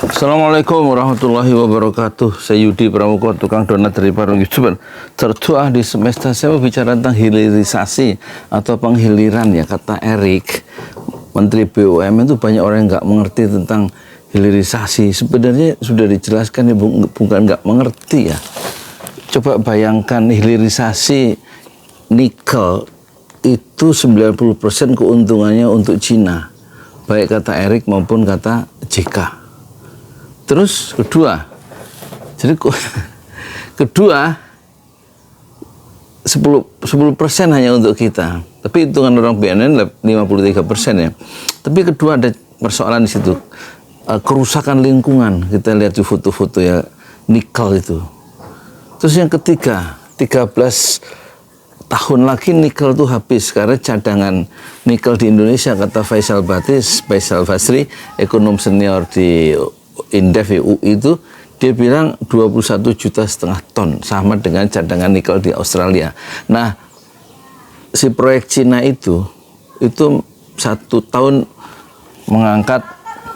Assalamualaikum warahmatullahi wabarakatuh. Saya Yudi Pramuko, tukang donat dari Parung YouTuber. Tertua di semesta saya mau bicara tentang hilirisasi atau penghiliran ya. Kata Erik, Menteri BUMN itu banyak orang yang nggak mengerti tentang hilirisasi. Sebenarnya sudah dijelaskan ya, bukan nggak mengerti ya. Coba bayangkan hilirisasi nikel itu 90% keuntungannya untuk Cina. Baik kata Erik maupun kata JK. Terus kedua 10% hanya untuk kita. Tapi hitungan orang BNN 53% ya. Tapi kedua ada persoalan di situ. Kerusakan lingkungan. Kita lihat di foto-foto ya nikel itu. Terus yang ketiga, 13 tahun lagi nikel itu habis karena cadangan nikel di Indonesia, kata Faisal Basri, ekonom senior di Indef UI itu, dia bilang 21,5 juta ton, sama dengan cadangan nikel di Australia. Nah, si proyek Cina itu 1 tahun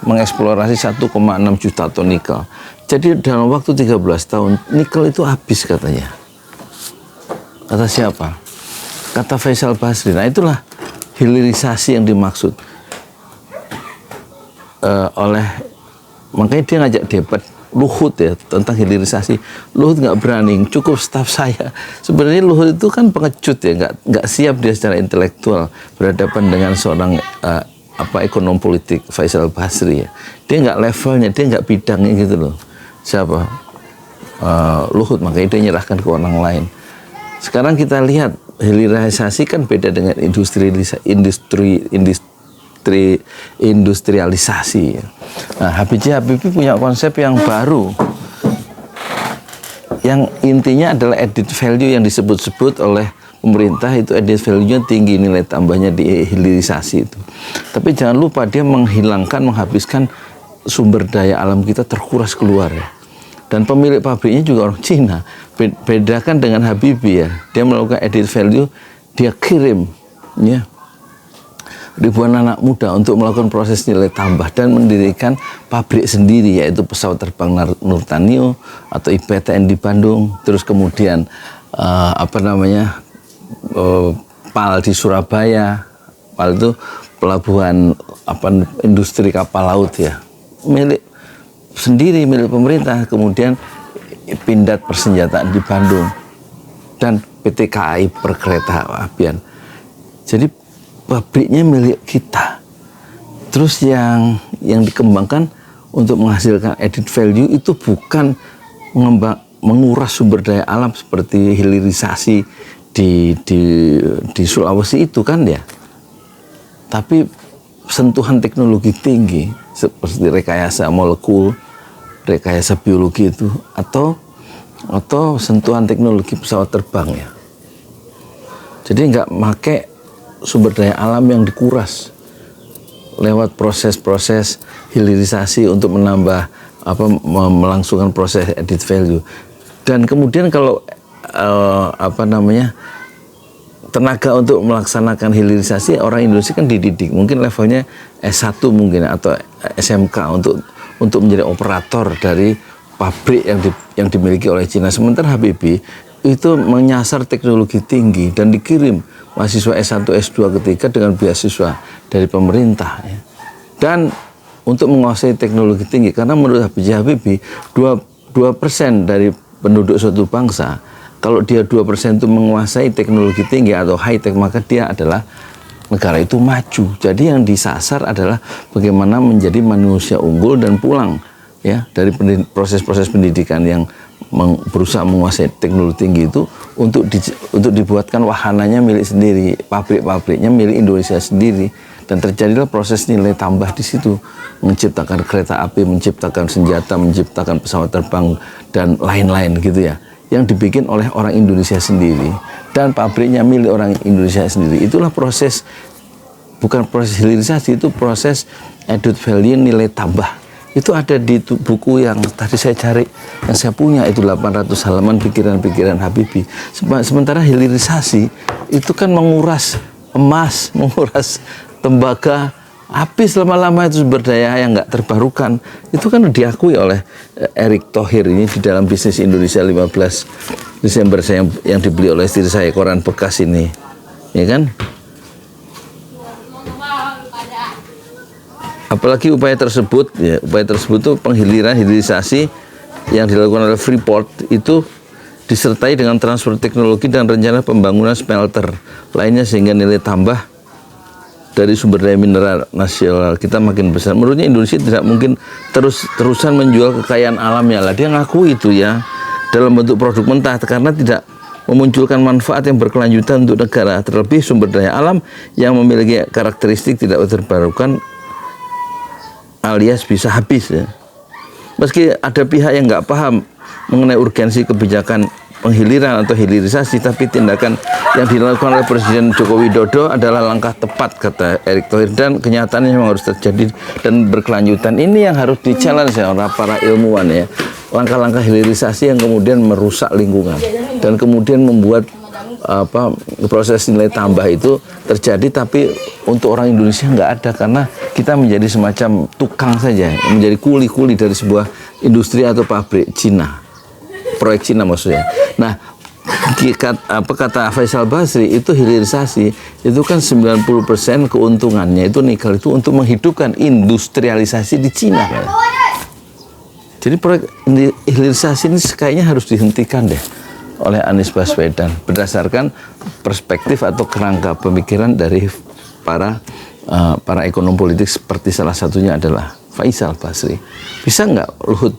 mengeksplorasi 1,6 juta ton nikel. Jadi dalam waktu 13 tahun nikel itu habis katanya. Kata siapa? Kata Faisal Basri. Nah, itulah hilirisasi yang dimaksud makanya dia ngajak debat Luhut ya tentang hilirisasi. Luhut nggak berani, cukup staf saya. Sebenarnya Luhut itu kan pengecut ya, nggak siap dia secara intelektual berhadapan dengan seorang ekonom politik Faisal Basri ya. Dia nggak levelnya, dia nggak bidangnya gitu loh. Siapa? Luhut, makanya dia nyerahkan ke orang lain. Sekarang kita lihat hilirisasi kan beda dengan industrialisasi. Nah, Habibie punya konsep yang baru, yang intinya adalah added value yang disebut-sebut oleh pemerintah, itu added value-nya tinggi, nilai tambahnya di hilirisasi itu. Tapi jangan lupa dia menghabiskan sumber daya alam kita terkuras keluar ya. Dan pemilik pabriknya juga orang Cina. Bedakan dengan Habibie ya, dia melakukan added value, dia kirim ya ribuan anak muda untuk melakukan proses nilai tambah dan mendirikan pabrik sendiri, yaitu pesawat terbang Nurtanio atau IPTN di Bandung, terus kemudian PAL di Surabaya. PAL itu pelabuhan industri kapal laut ya, milik pemerintah. Kemudian Pindad persenjataan di Bandung dan PT KAI Perkereta Apian. Jadi pabriknya milik kita. Terus yang dikembangkan untuk menghasilkan added value itu bukan menguras sumber daya alam seperti hilirisasi di Sulawesi itu kan ya. Tapi sentuhan teknologi tinggi seperti rekayasa molekul, rekayasa biologi itu, atau sentuhan teknologi pesawat terbang ya. Jadi nggak pakai sumber daya alam yang dikuras lewat proses-proses hilirisasi untuk menambah melangsungkan proses added value. Dan kemudian kalau tenaga untuk melaksanakan hilirisasi, orang Indonesia kan dididik mungkin levelnya S1 mungkin atau SMK untuk menjadi operator dari pabrik yang dimiliki oleh Cina. Sementara Habibie itu menyasar teknologi tinggi dan dikirim mahasiswa S1, S2 ketiga dengan beasiswa dari pemerintah ya. Dan untuk menguasai teknologi tinggi, karena menurut Habibie 2% dari penduduk suatu bangsa, kalau dia 2% itu menguasai teknologi tinggi atau high tech, maka dia adalah negara itu maju. Jadi yang disasar adalah bagaimana menjadi manusia unggul dan pulang ya dari proses-proses pendidikan yang berusaha menguasai teknologi tinggi itu untuk dibuatkan wahananya milik sendiri, pabrik-pabriknya milik Indonesia sendiri, dan terjadilah proses nilai tambah di situ, menciptakan kereta api, menciptakan senjata, menciptakan pesawat terbang dan lain-lain gitu ya, yang dibikin oleh orang Indonesia sendiri dan pabriknya milik orang Indonesia sendiri. Itulah proses, bukan proses hilirisasi, itu proses added value, nilai tambah. Itu ada di buku yang tadi saya cari, yang saya punya itu 800 halaman pikiran-pikiran Habibie. Sementara hilirisasi itu kan menguras emas, menguras tembaga, Habis lama-lama itu sumber daya yang nggak terbarukan. Itu kan diakui oleh Erick Thohir ini di dalam Bisnis Indonesia 15 Desember yang dibeli oleh istri saya, koran bekas ini. Ya kan? Apalagi upaya tersebut itu hilirisasi yang dilakukan oleh Freeport itu disertai dengan transfer teknologi dan rencana pembangunan smelter lainnya sehingga nilai tambah dari sumber daya mineral nasional kita makin besar. Menurutnya Indonesia tidak mungkin terusan menjual kekayaan alamnya lah. Dia ngaku itu ya dalam bentuk produk mentah karena tidak memunculkan manfaat yang berkelanjutan untuk negara. Terlebih sumber daya alam yang memiliki karakteristik tidak terbarukan alias bisa habis ya. Meski ada pihak yang nggak paham mengenai urgensi kebijakan penghiliran atau hilirisasi, tapi tindakan yang dilakukan oleh Presiden Joko Widodo adalah langkah tepat, kata Erick Thohir, dan kenyataannya memang harus terjadi dan berkelanjutan. Ini yang harus di-challenge oleh para ilmuwan ya. Langkah-langkah hilirisasi yang kemudian merusak lingkungan dan kemudian membuat proses nilai tambah itu terjadi, tapi untuk orang Indonesia nggak ada karena kita menjadi semacam tukang saja, menjadi kuli-kuli dari sebuah industri atau pabrik Cina. Proyek Cina maksudnya. Nah, kata Faisal Basri itu hilirisasi itu kan 90% keuntungannya itu nikel itu untuk menghidupkan industrialisasi di Cina kan. Jadi proyek hilirisasi ini kayaknya harus dihentikan deh oleh Anies Baswedan berdasarkan perspektif atau kerangka pemikiran dari para ekonom politik seperti salah satunya adalah Faisal Basri. Bisa nggak Luhut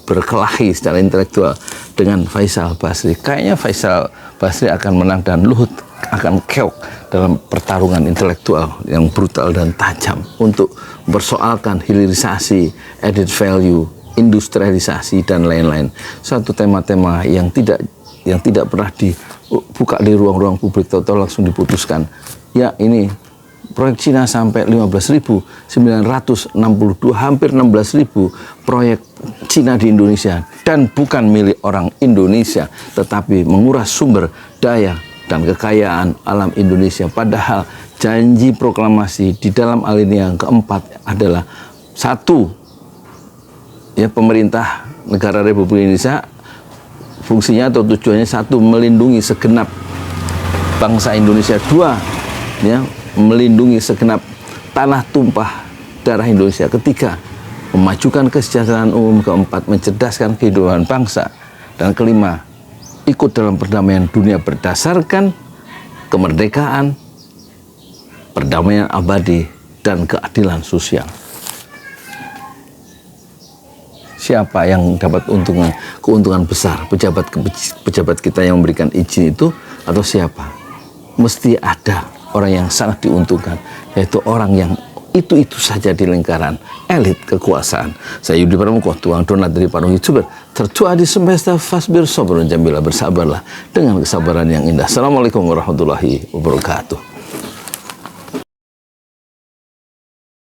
berkelahi secara intelektual dengan Faisal Basri? Kayaknya Faisal Basri akan menang dan Luhut akan keok dalam pertarungan intelektual yang brutal dan tajam untuk mempersoalkan hilirisasi, added value, industrialisasi dan lain-lain. Satu tema-tema yang tidak pernah dibuka di ruang-ruang publik, atau langsung diputuskan. Ya ini proyek Cina sampai 15.962, hampir 16.000 proyek Cina di Indonesia dan bukan milik orang Indonesia, tetapi menguras sumber daya dan kekayaan alam Indonesia. Padahal janji proklamasi di dalam alinea yang keempat adalah satu, ya pemerintah negara Republik Indonesia fungsinya atau tujuannya satu, melindungi segenap bangsa Indonesia. Dua, ya melindungi segenap tanah tumpah darah Indonesia. Ketiga, memajukan kesejahteraan umum. Keempat, mencerdaskan kehidupan bangsa. Dan kelima, ikut dalam perdamaian dunia berdasarkan kemerdekaan, perdamaian abadi, dan keadilan sosial. Siapa yang dapat keuntungan besar? Pejabat kita yang memberikan izin itu atau siapa? Mesti ada orang yang sangat diuntungkan, yaitu orang yang itu saja di lingkaran elit kekuasaan. Saya Yudi Pramuko, tuang donat dari para YouTuber tertua di semesta. Fasbir sabrun jamila, bersabarlah dengan kesabaran yang indah. Assalamualaikum warahmatullahi wabarakatuh.